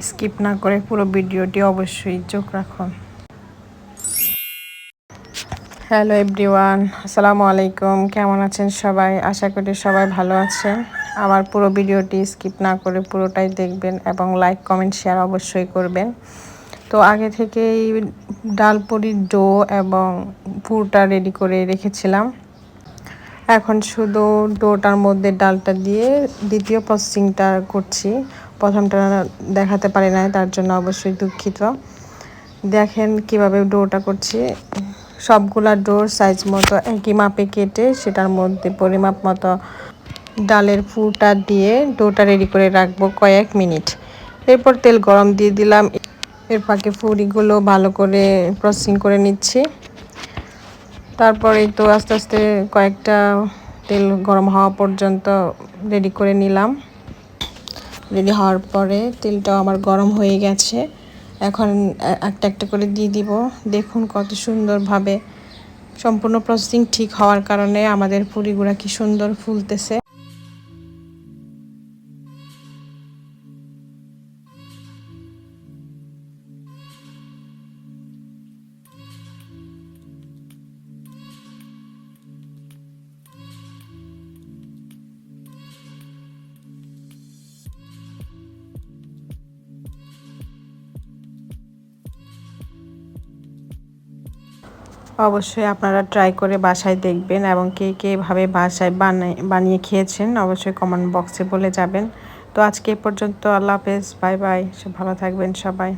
Skip না করে পুরো ভিডিওটি অবশ্যই চোখ রাখুন। হ্যালো এভরিওয়ান, আসসালামু আলাইকুম। কেমন আছেন সবাই? আশা করি সবাই ভালো আছেন। আমার পুরো ভিডিওটি স্কিপ না করে পুরোটাই দেখবেন এবং লাইক কমেন্ট শেয়ার অবশ্যই করবেন। তো আগে থেকেই ডাল পুরির ডো এবং পুরটা রেডি করে রেখেছিলাম। এখন শুধু ডোটার মধ্যে ডালটা দিয়ে দ্বিতীয় প্রসেসিংটা করছি। প্রথমটা দেখাতে পারি নাই, তার জন্য অবশ্যই দুঃখিত। দেখেন কিভাবে ডোটা করছি। সবগুলা ডোর সাইজ মতো একই মাপে কেটে সেটার মধ্যে পরিমাপ মতো ডালের পুরটা দিয়ে ডোটা রেডি করে রাখবো কয়েক মিনিট। এরপর তেল গরম দিয়ে দিলাম। এর ফাঁকে পুরিগুলো ভালো করে প্রসেসিং করে নিচ্ছি। তারপরে তো আস্তে আস্তে কয়েকটা তেল গরম হওয়া পর্যন্ত রেডি করে নিলাম। রেডি হওয়ার পরে তেলটাও আমার গরম হয়ে গেছে। এখন একটা একটা করে দিয়ে দিব। দেখুন কত সুন্দরভাবে সম্পূর্ণ প্রসেসিং ঠিক হওয়ার কারণে আমাদের পুরিগুলা কি সুন্দর ফুলতেছে। অবশ্যই আপনারা ট্রাই করে বাসায় দেখবেন এবং কে কে এভাবে বাসায় বানিয়ে খেয়েছেন অবশ্যই কমেন্ট বক্সে বলে যাবেন। তো আজকে এ পর্যন্ত। আল্লাহ হাফেজ, বাই বাই। ভালো থাকবেন সবাই।